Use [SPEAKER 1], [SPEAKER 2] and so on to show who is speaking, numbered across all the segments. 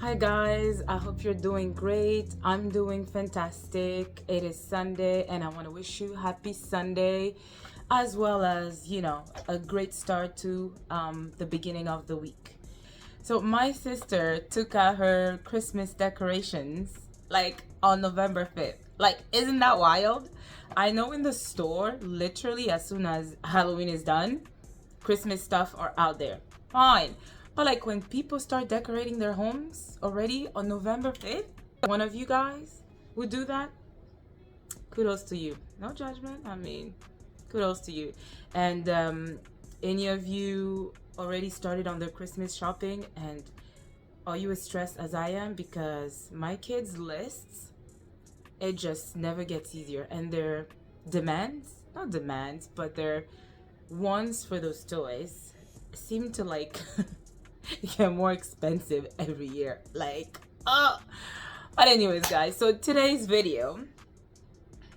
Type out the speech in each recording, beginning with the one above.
[SPEAKER 1] Hi guys, I hope you're doing great. I'm doing fantastic. It is Sunday and I want to wish you happy Sunday as well as, a great start to the beginning of the week. So my sister took out her Christmas decorations like on November 5th. Like, isn't that wild? I know in the store, literally as soon as Halloween is done, Christmas stuff are out there. Fine. But like when people start decorating their homes already on November 5th, one of you guys would do that, kudos to you. No judgment. I mean, kudos to you. And any of you already started on their Christmas shopping, and are you as stressed as I am? Because my kids' lists, it just never gets easier. And their demands, not demands, but their wants for those toys seem to like get more expensive every year. But anyways, guys, so today's video,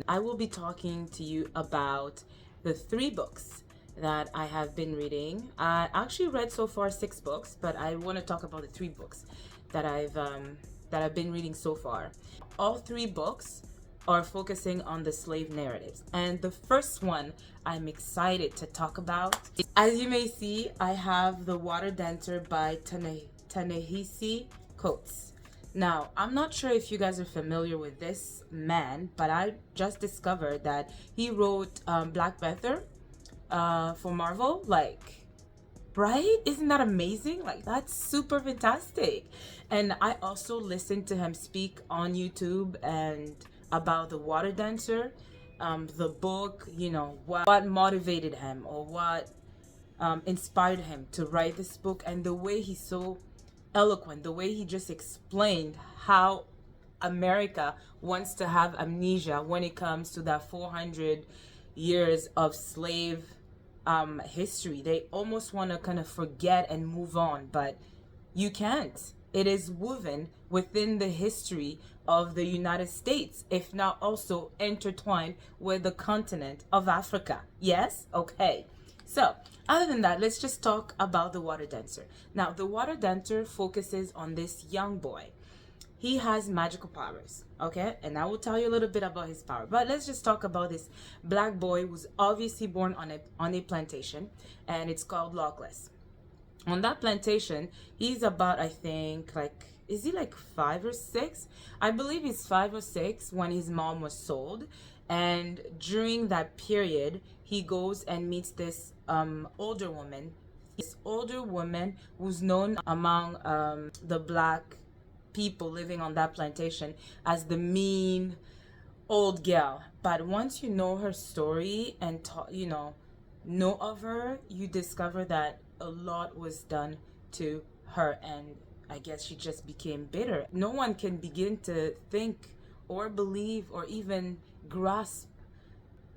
[SPEAKER 1] I will be talking to you about the 3 books that I have been reading. I actually read so far 6 books, but I want to talk about the 3 books that I've been reading so far. All 3 books are focusing on the slave narratives, and the first one I'm excited to talk about. As you may see, I have The Water Dancer by Ta-Nehisi Coates. Now, I'm not sure if you guys are familiar with this man, but I just discovered that he wrote Black Panther for Marvel. Right? Isn't that amazing? That's super fantastic. And I also listened to him speak on YouTube and about The Water Dancer, the book, what motivated him or what inspired him to write this book, and the way he's so eloquent, the way he just explained how America wants to have amnesia when it comes to that 400 years of slave history. They almost want to kind of forget and move on, but you can't. It is woven within the history of the United States, if not also intertwined with the continent of Africa. Yes? Okay. So, other than that, let's just talk about The Water Dancer. Now, The Water Dancer focuses on this young boy. He has magical powers, okay? And I will tell you a little bit about his power. But let's just talk about this black boy who's obviously born on a plantation, and it's called Lockless. On that plantation, he's about, I think, is he like 5 or 6? I believe he's 5 or 6 when his mom was sold. And during that period, he goes and meets this older woman. This older woman who's known among the black people living on that plantation as the mean old gal. But once you know her story and know of her, you discover that a lot was done to her, and I guess she just became bitter. No one can begin to think or believe or even grasp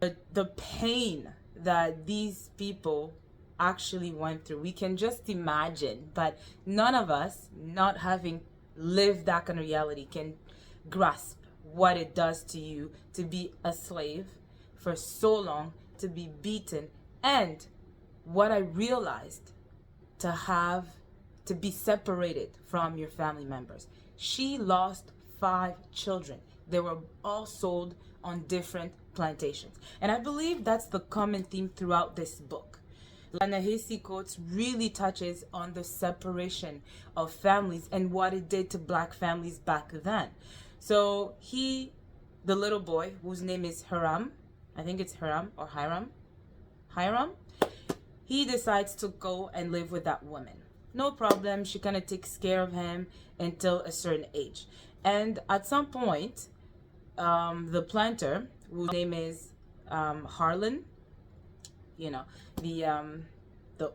[SPEAKER 1] the pain that these people actually went through. We can just imagine, but none of us, not having lived that kind of reality, can grasp what it does to you to be a slave for so long, to be beaten, and what I realized, to be separated from your family members. She lost 5 children. They were all sold on different plantations. And I believe that's the common theme throughout this book. Ta-Nehisi Coates really touches on the separation of families and what it did to black families back then. So the little boy, whose name is Hiram, I think it's Hiram or Hiram, he decides to go and live with that woman. No problem. She kind of takes care of him until a certain age. And at some point, the planter, whose name is Harlan, the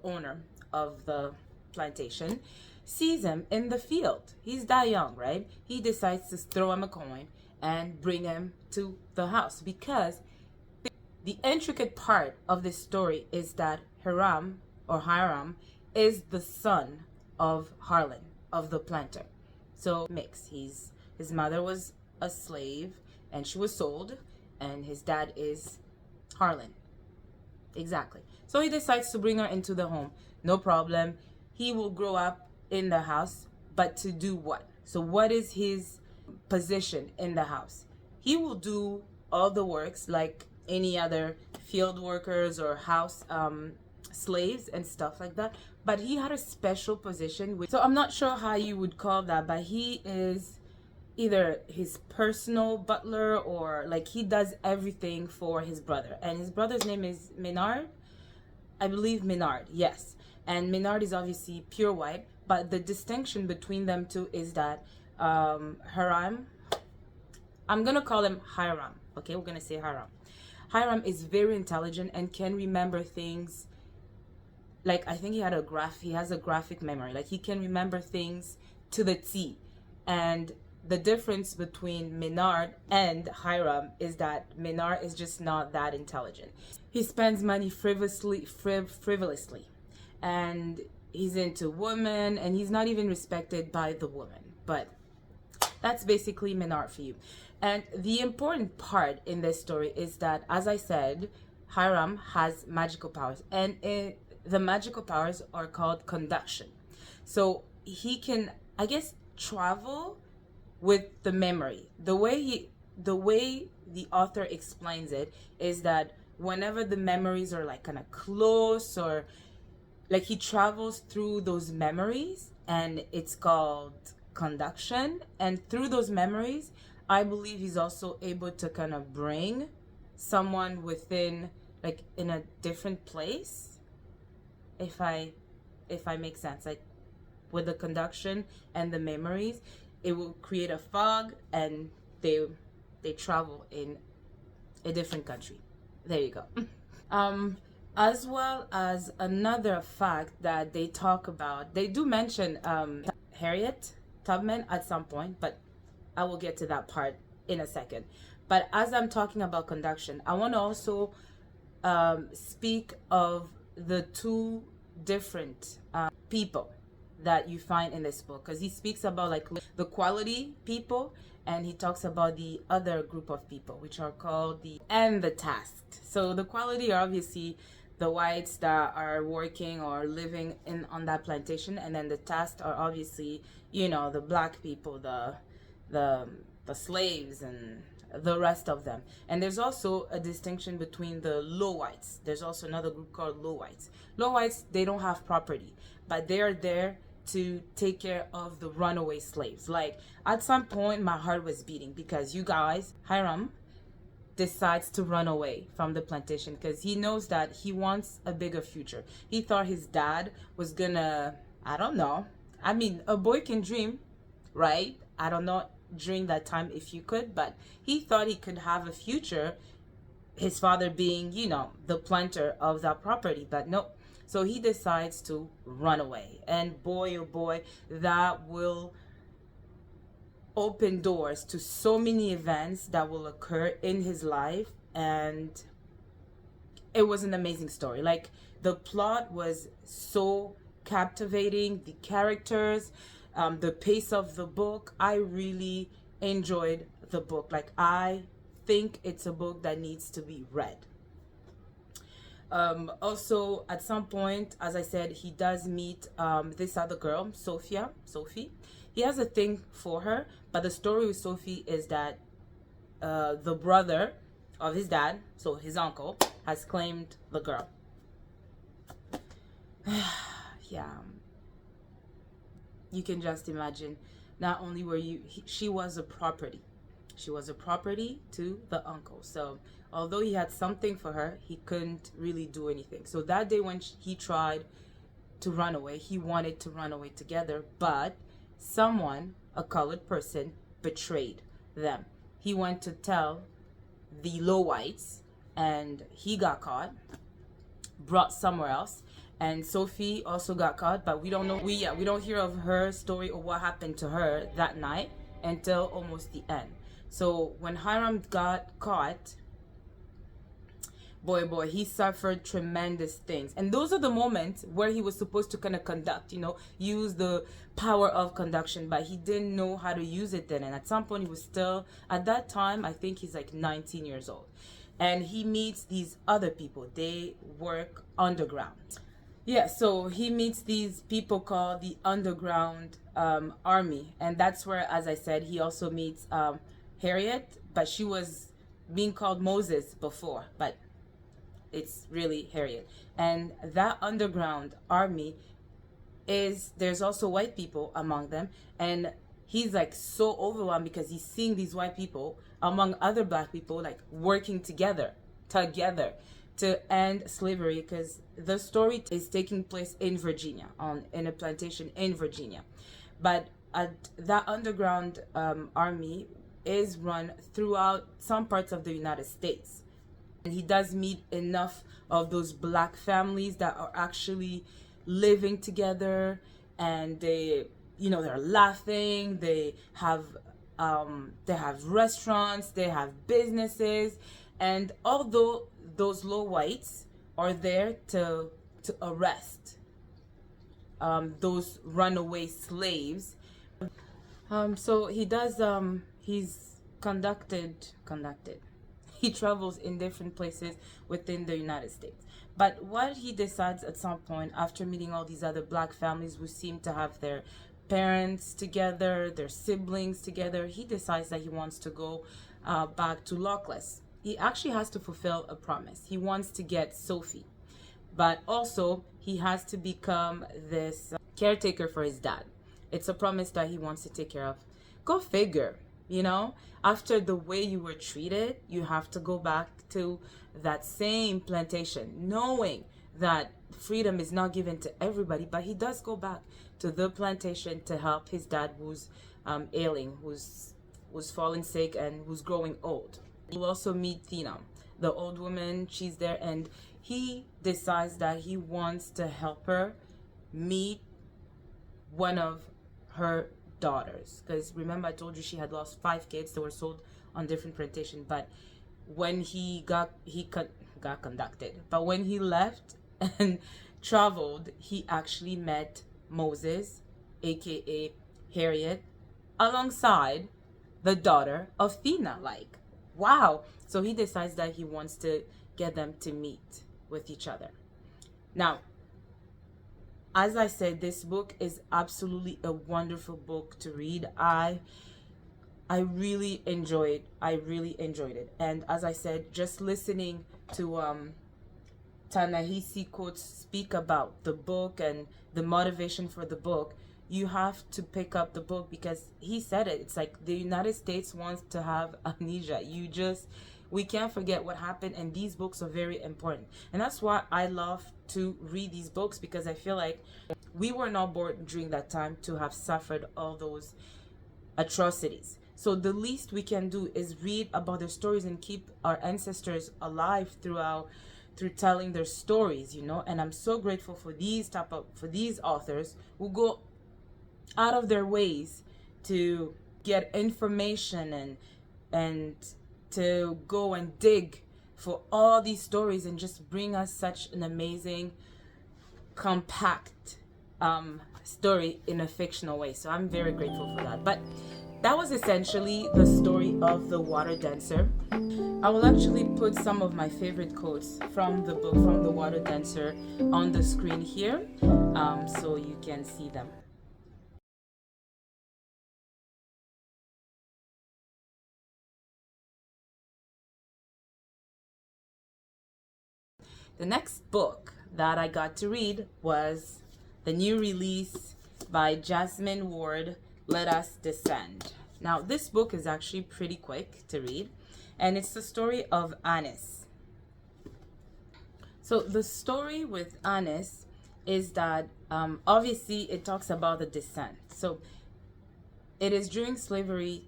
[SPEAKER 1] owner of the plantation, sees him in the field. He's that young, right? He decides to throw him a coin and bring him to the house, because the intricate part of this story is that Hiram is the son of Harlan, of the planter. So his mother was a slave and she was sold, and his dad is Harlan. Exactly. So he decides to bring her into the home. No problem. He will grow up in the house, but to do what? So what is his position in the house? He will do all the works like any other field workers or house slaves and stuff like that, but he had a special position so I'm not sure how you would call that, but he is either his personal butler, or like he does everything for his brother, and his brother's name is Menard, I believe. Menard, yes. And Menard is obviously pure white, but the distinction between them two is that Hiram, I'm gonna call him Hiram, okay, we're gonna say Hiram. Hiram is very intelligent and can remember things. Like, I think he has a graphic memory. Like, he can remember things to the T. And the difference between Menard and Hiram is that Menard is just not that intelligent. He spends money frivolously, and he's into women, and he's not even respected by the woman. But that's basically Menard for you. And the important part in this story is that, as I said, Hiram has magical powers, and the magical powers are called conduction. So he can, I guess, travel with the memory. The way the author explains it is that whenever the memories are like kind of close, or like he travels through those memories, and it's called conduction. And through those memories, I believe he's also able to kind of bring someone within, like, in a different place, if I make sense. Like, with the conduction and the memories, it will create a fog, and they travel in a different country. There you go. As well as another fact that they talk about, they do mention Harriet Tubman at some point, but I will get to that part in a second. But as I'm talking about conduction, I want to also speak of the two different people that you find in this book, because he speaks about like the quality people, and he talks about the other group of people, which are called the tasked. So the quality are obviously the whites that are working or living on that plantation, and then the tasked are obviously, you know, the black people, the slaves, and the rest of them. And there's also a distinction between the low whites. There's also another group called low whites. Low whites, they don't have property, but they are there to take care of the runaway slaves. Like, at some point my heart was beating, because you guys, Hiram decides to run away from the plantation because he knows that he wants a bigger future. He thought his dad was gonna, I don't know, I mean, a boy can dream, right? I don't know during that time if you could, but he thought he could have a future, his father being, you know, the planter of that property. But no. So he decides to run away, and boy oh boy, that will open doors to so many events that will occur in his life. And it was an amazing story. Like, the plot was so captivating, the characters, the pace of the book. I really enjoyed the book. Like, I think it's a book that needs to be read. Also, at some point, as I said, he does meet this other girl, Sophie. He has a thing for her, but the story with Sophie is that the brother of his dad, so his uncle, has claimed the girl. Yeah. You can just imagine, not only were she was a property. She was a property to the uncle. So although he had something for her, he couldn't really do anything. So that day when he tried to run away, he wanted to run away together, but someone, a colored person, betrayed them. He went to tell the low whites, and he got caught, brought somewhere else. And Sophie also got caught, but we don't know. We don't hear of her story or what happened to her that night until almost the end. So when Hiram got caught, boy, he suffered tremendous things. And those are the moments where he was supposed to kind of conduct, use the power of conduction, but he didn't know how to use it then. And at some point, he was still, at that time, I think he's like 19 years old. And he meets these other people. They work underground. Yeah, so he meets these people called the underground army, and that's where, as I said, he also meets Harriet, but she was being called Moses before, but it's really Harriet. And that underground army is, there's also white people among them, and he's like so overwhelmed because he's seeing these white people among other black people like working together to end slavery, because the story is taking place in Virginia, on in a plantation in Virginia. But that underground army is run throughout some parts of the United States, and he does meet enough of those black families that are actually living together, and they're laughing, they have restaurants, they have businesses. And although those low whites are there to arrest those runaway slaves, so he's conducted he travels in different places within the United States. But what he decides at some point, after meeting all these other black families who seem to have their parents together, their siblings together, he decides that he wants to go back to Lockless. He actually has to fulfill a promise. He wants to get Sophie, but also he has to become this caretaker for his dad. It's a promise that he wants to take care of. Go figure, you know? After the way you were treated, you have to go back to that same plantation, knowing that freedom is not given to everybody, but he does go back to the plantation to help his dad, who's ailing, who's falling sick, and who's growing old. You'll also meet Tina, the old woman. She's there, and he decides that he wants to help her meet one of her daughters, because remember I told you she had lost 5 kids that were sold on different plantations. But when he got conducted, but when he left and traveled, he actually met Moses, aka Harriet, alongside the daughter of Thina. Like, wow. So he decides that he wants to get them to meet with each other. Now, as I said, this book is absolutely a wonderful book to read. I really enjoyed it. And as I said, just listening to Ta-Nehisi Coates speak about the book and the motivation for the book, you have to pick up the book, because he said it. It's like the United States wants to have amnesia. We can't forget what happened, and these books are very important. And that's why I love to read these books, because I feel like we were not born during that time to have suffered all those atrocities. So the least we can do is read about their stories and keep our ancestors alive through telling their stories, And I'm so grateful for these authors who go out of their ways to get information and to go and dig for all these stories and just bring us such an amazing, compact story in a fictional way. So I'm very grateful for that. But that was essentially the story of The Water Dancer. I will actually put some of my favorite quotes from the book, from The Water Dancer, on the screen here, so you can see them. The next book that I got to read was the new release by Jasmine Ward, Let Us Descend. Now, this book is actually pretty quick to read, and it's the story of Anis. So the story with Anis is that obviously it talks about the descent. So it is during slavery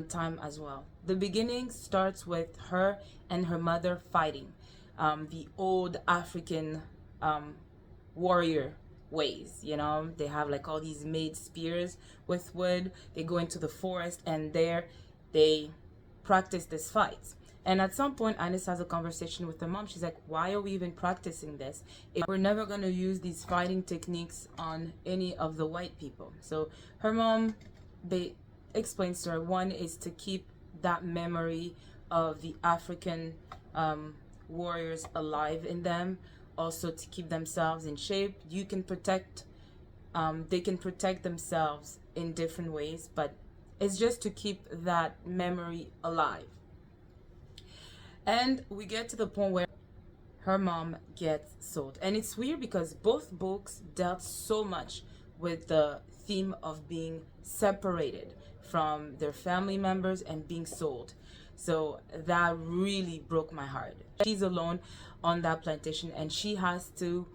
[SPEAKER 1] time as well. The beginning starts with her and her mother fighting. The old African warrior ways, they have like all these made spears with wood. They go into the forest, and there they practice this fight. And at some point, Anis has a conversation with her mom. She's like, why are we even practicing this if we're never going to use these fighting techniques on any of the white people? So her mom explains to her, one is to keep that memory of the African warriors alive in them, also to keep themselves in shape. You can protect, they can protect themselves in different ways, but it's just to keep that memory alive. And we get to the point where her mom gets sold. And it's weird because both books dealt so much with the theme of being separated from their family members and being sold. So that really broke my heart. She's alone on that plantation, and she has to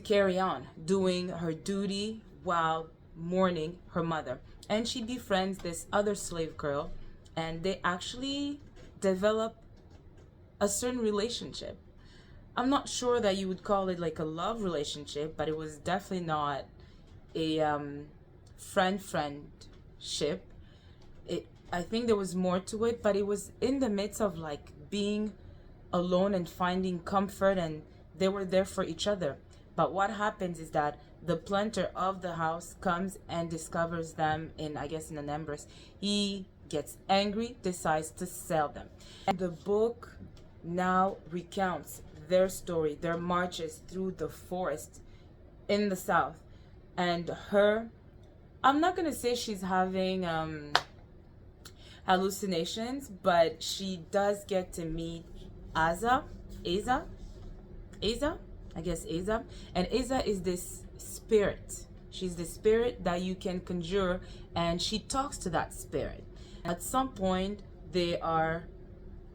[SPEAKER 1] carry on doing her duty while mourning her mother. And she befriends this other slave girl, and they actually develop a certain relationship. I'm not sure that you would call it like a love relationship, but it was definitely not a friendship. I think there was more to it, but it was in the midst of like being alone and finding comfort, and they were there for each other. But what happens is that the planter of the house comes and discovers them in, I guess, in an embrace. He gets angry, decides to sell them. And the book now recounts their story, their marches through the forest in the south. And her, I'm not gonna say she's having hallucinations, but she does get to meet Asa, I guess Asa. And Asa is this spirit. She's the spirit that you can conjure, and she talks to that spirit. At some point, they are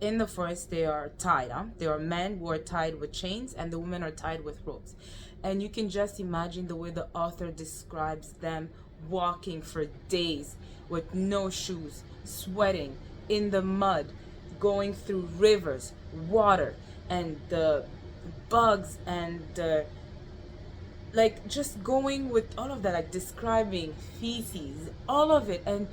[SPEAKER 1] in the forest. They are tied. There are men who are tied with chains, and the women are tied with ropes. And you can just imagine the way the author describes them walking for days with no shoes, sweating in the mud, going through rivers, water, and the bugs, and like just going with all of that, like describing feces, all of it. And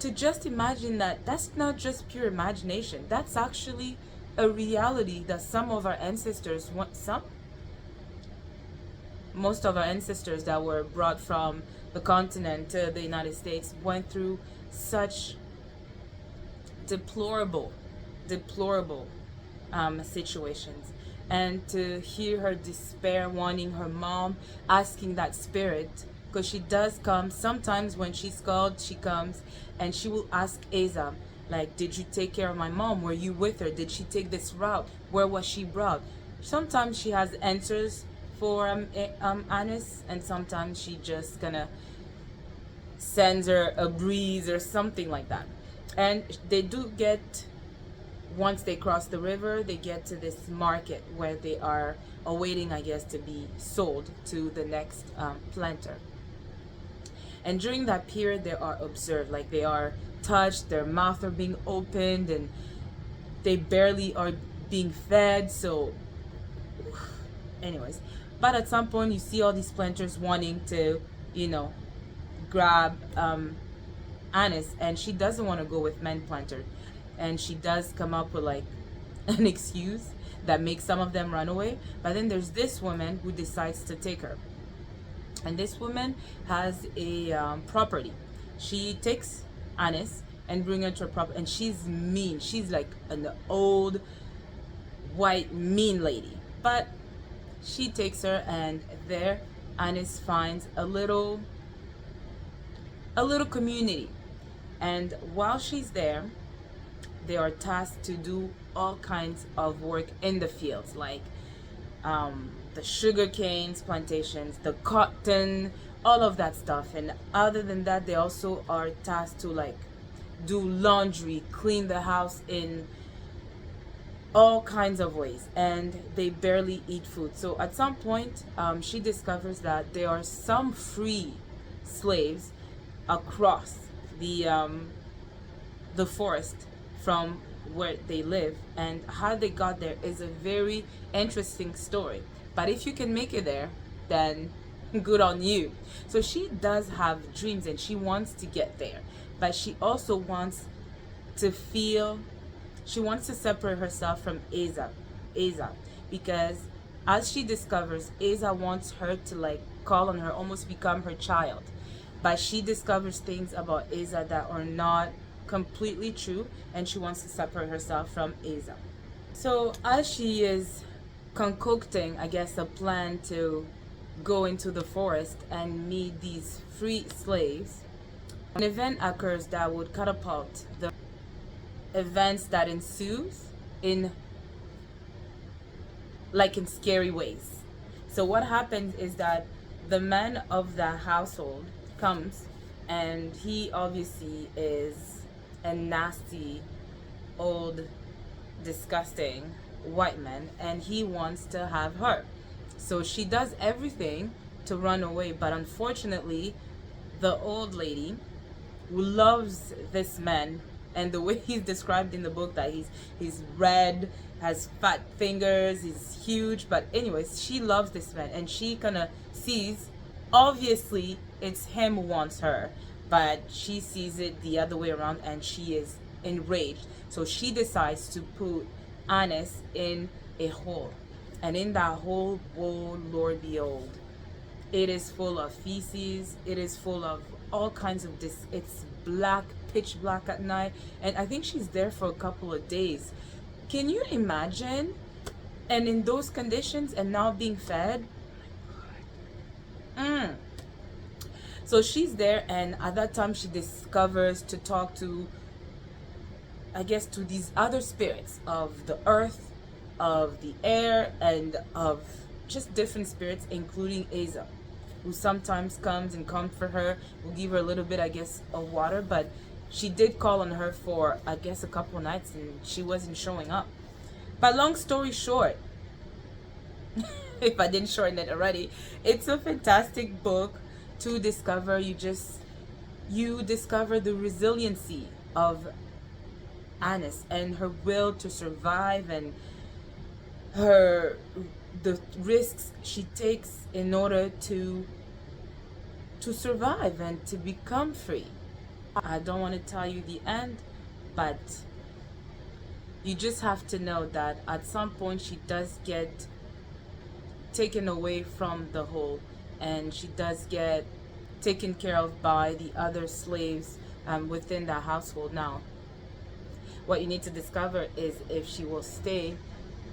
[SPEAKER 1] to just imagine that, that's not just pure imagination, that's actually a reality that some of our ancestors most of our ancestors that were brought from the continent to the United States went through such deplorable situations. And to hear her despair, wanting her mom, asking that spirit, because she does come sometimes when she's called, she comes and she will ask Asa, like, did you take care of my mom? Were you with her? Did she take this route? Where was she brought? Sometimes she has answers for Anis, and sometimes she just gonna sends her a breeze or something like that. And they do get, once they cross the river, they get to this market where they are awaiting, I guess, to be sold to the next planter. And during that period, they are observed, like they are touched, their mouth are being opened, and they barely are being fed. So anyways, but at some point you see all these planters wanting to, grab Anis, and she doesn't want to go with men planter, and she does come up with like an excuse that makes some of them run away. But then there's this woman who decides to take her, and this woman has a property. She takes Anis and bring her to her property, and she's mean. She's like an old white mean lady, but she takes her, and there Anis finds a little community. And while she's there, they are tasked to do all kinds of work in the fields, like the sugar canes plantations, the cotton, all of that stuff. And other than that, they also are tasked to like do laundry, clean the house in all kinds of ways, and they barely eat food. So at some point, she discovers that there are some free slaves across the forest from where they live, and how they got there is a very interesting story. But if you can make it there, then good on you. So she does have dreams, and she wants to get there, but she also wants to separate herself from Asa, because as she discovers, Asa wants her to like call on her, almost become her child. But she discovers things about Asa that are not completely true, and she wants to separate herself from Asa. So as she is concocting, I guess, a plan to go into the forest and meet these free slaves. An event occurs that would catapult the events that ensues in in scary ways. So what happens is that the man of the household comes, and he obviously is a nasty, old, disgusting white man, and he wants to have her. So she does everything to run away, but unfortunately, the old lady who loves this man, and the way he's described in the book, that he's red, has fat fingers, he's huge, but anyways, she loves this man, and she kind of sees, obviously it's him who wants her, but she sees it the other way around, and she is enraged. So she decides to put Anis in a hole, and in that hole, oh Lord behold, it is full of feces, it is full of all kinds of this. It's black, pitch black at night, and I think she's there for a couple of days. Can you imagine? And in those conditions, and now being fed. So she's there, and at that time she discovers to talk to, I guess, to these other spirits of the earth, of the air, and of just different spirits, including Asa, who sometimes comes and comfort her, will give her a little bit, I guess, of water, but she did call on her for, I guess, a couple of nights, and she wasn't showing up. But long story short, if I didn't shorten it already, it's a fantastic book to discover. You discover the resiliency of Anis and her will to survive, and the risks she takes in order to survive and to become free. I don't want to tell you the end, but you just have to know that at some point she does get taken away from the hole, and she does get taken care of by the other slaves within the household. Now, what you need to discover is if she will stay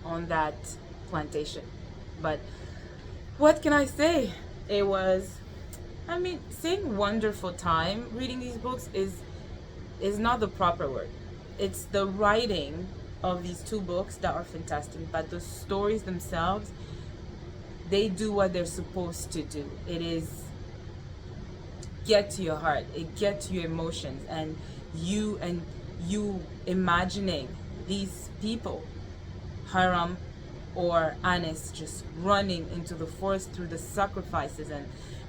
[SPEAKER 1] on that plantation. But what can I say? It was, I mean, saying wonderful time reading these books is not the proper word. It's the writing of these two books that are fantastic, but the stories themselves, they do what they're supposed to do. It is get to your heart, it gets your emotions, and you imagining these people, Hiram or Anis, just running into the forest through the sacrifices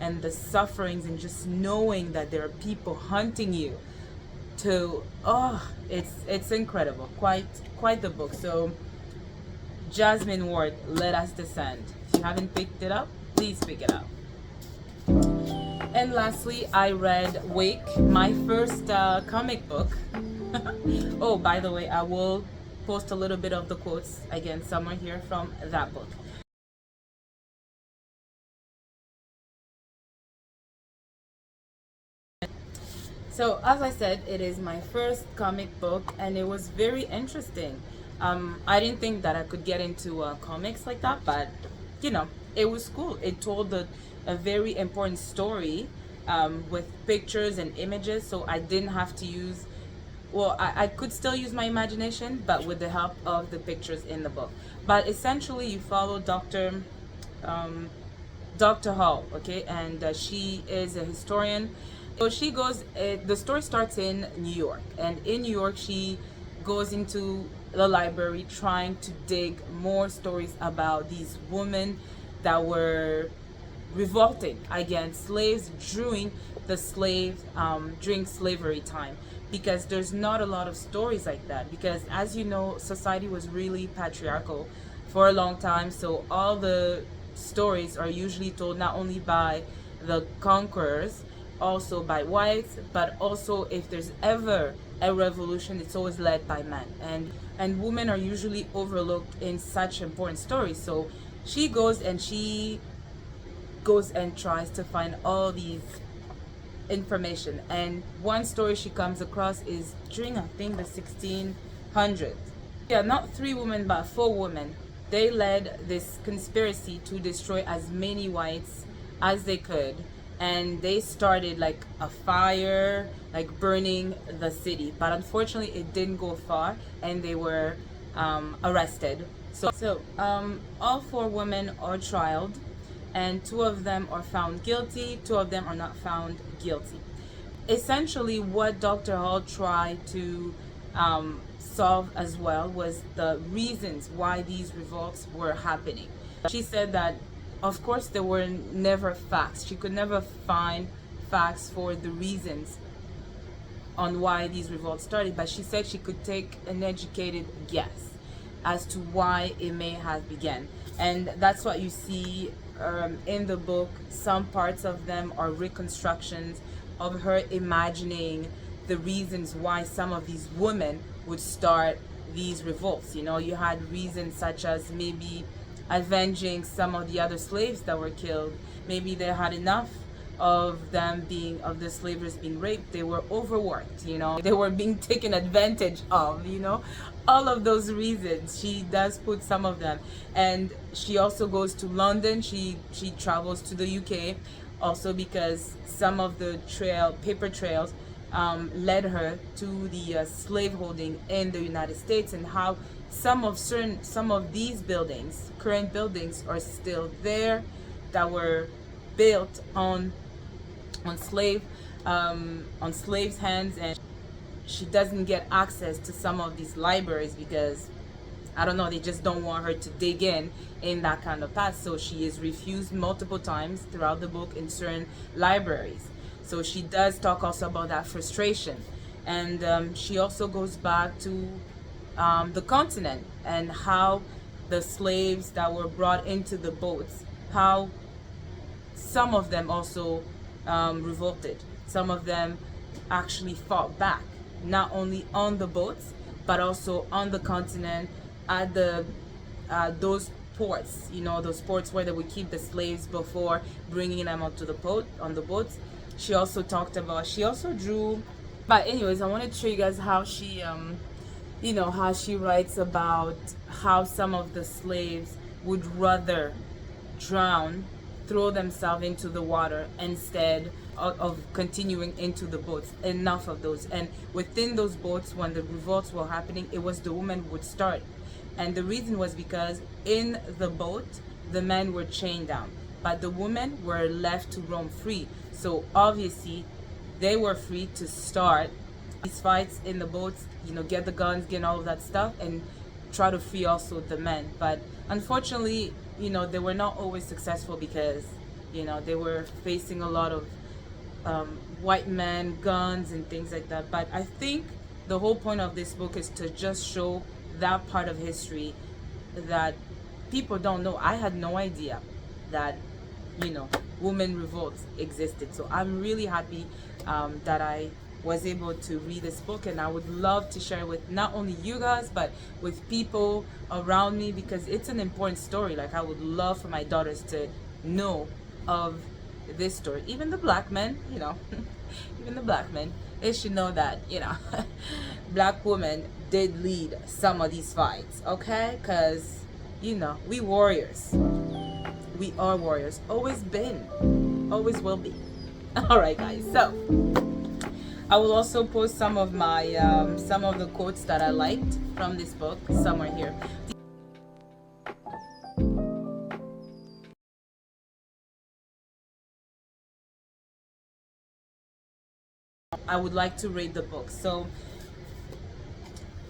[SPEAKER 1] and the sufferings, and just knowing that there are people hunting you to, it's incredible. Quite the book. So Jasmine Ward, Let Us Descend. If you haven't picked it up, please pick it up. And lastly, I read Wake, my first comic book. Oh, by the way, I will post a little bit of the quotes again somewhere here from that book. So as I said, it is my first comic book, and it was very interesting. I didn't think that I could get into comics like that, but you know, it was cool. It told a very important story with pictures and images, so I didn't have to use, well, I could still use my imagination, but with the help of the pictures in the book. But essentially, you follow Dr. Hall, okay, and she is a historian. So she goes, the story starts in New York, and in New York she goes into the library trying to dig more stories about these women that were revolting against slaves during during slavery time, because there's not a lot of stories like that, because as you know, society was really patriarchal for a long time. So all the stories are usually told not only by the conquerors, also by whites, but also if there's ever a revolution, it's always led by men, and women are usually overlooked in such important stories. So she goes and tries to find all these information, and one story she comes across is during, I think, the 1600s. Yeah, not 3 women but 4 women they led this conspiracy to destroy as many whites as they could, and they started like a fire, like burning the city. But unfortunately it didn't go far, and they were arrested. All four women are trialed, and two of them are found guilty, two of them are not found guilty. Essentially what Dr. Hall tried to solve as well was the reasons why these revolts were happening. She said that of course there were never facts. She could never find facts for the reasons on why these revolts started, but she said she could take an educated guess as to why it may have begun. And that's what you see in the book. Some parts of them are reconstructions of her imagining the reasons why some of these women would start these revolts. You know, you had reasons such as maybe avenging some of the other slaves that were killed. Maybe they had enough of the slavers being raped. They were overworked, you know, they were being taken advantage of, you know, all of those reasons. She does put some of them. And she also goes to London. She travels to the UK also, because some of the paper trails led her to the slaveholding in the United States, and how some of these buildings, current buildings, are still there, that were built on slaves' hands. And she doesn't get access to some of these libraries because, I don't know, they just don't want her to dig in that kind of path. So she is refused multiple times throughout the book in certain libraries. So she does talk also about that frustration. And she also goes back to the continent, and how the slaves that were brought into the boats, how some of them also revolted. Some of them actually fought back, not only on the boats, but also on the continent, at those ports, you know, those ports where they would keep the slaves before bringing them onto the boats. She also drew. But anyways, I wanted to show you guys how she you know, how she writes about how some of the slaves would rather drown, throw themselves into the water, instead of continuing into the boats. Enough of those. And within those boats, when the revolts were happening, it was the women who would start. And the reason was because in the boat, the men were chained down, but the women were left to roam free. So obviously they were free to start these fights in the boats, you know, get the guns, get all of that stuff, and try to free also the men. But unfortunately, you know, they were not always successful, because, you know, they were facing a lot of white men, guns, and things like that. But I think the whole point of this book is to just show that part of history that people don't know. I had no idea that, you know, women revolts existed. So I'm really happy that I was able to read this book, and I would love to share it with not only you guys, but with people around me, because it's an important story. Like, I would love for my daughters to know of this story. Even the black men, you know, even the black men, they should know that, you know, black women did lead some of these fights, okay? Because, you know, we warriors. We are warriors. Always been. Always will be. All right, guys. So I will also post some of my some of the quotes that I liked from this book somewhere here. I would like to rate the book. So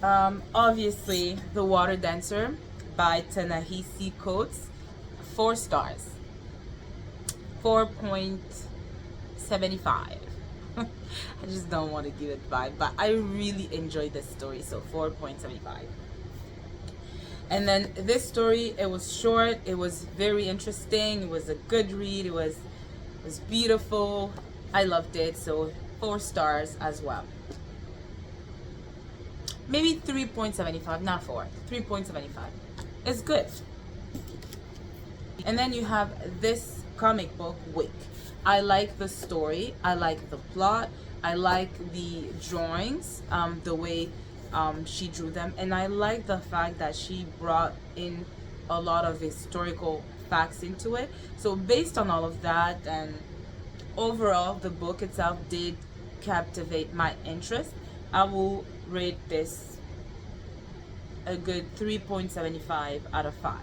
[SPEAKER 1] obviously, The Water Dancer by Ta-Nehisi Coates, 4 stars, 4.75. I just don't want to give it 5, but I really enjoyed this story, so 4.75. And then this story, it was short, it was very interesting, it was a good read, it was beautiful. I loved it, so 4 stars as well. Maybe 3.75, not 4. 3.75. It's good. And then you have this comic book, Wake. I like the story, I like the plot, I like the drawings, the way she drew them, and I like the fact that she brought in a lot of historical facts into it. So based on all of that, and overall the book itself did captivate my interest, I will rate this a good 3.75 out of 5,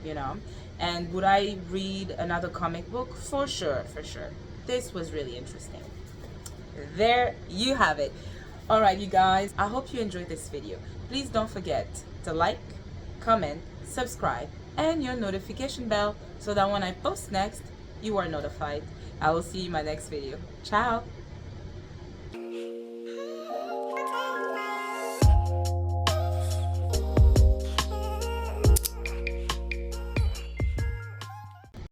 [SPEAKER 1] you know. And would I read another comic book? For sure, for sure. This was really interesting. There you have it. All right, you guys, I hope you enjoyed this video. Please don't forget to like, comment, subscribe, and your notification bell so that when I post next, you are notified. I will see you in my next video. Ciao.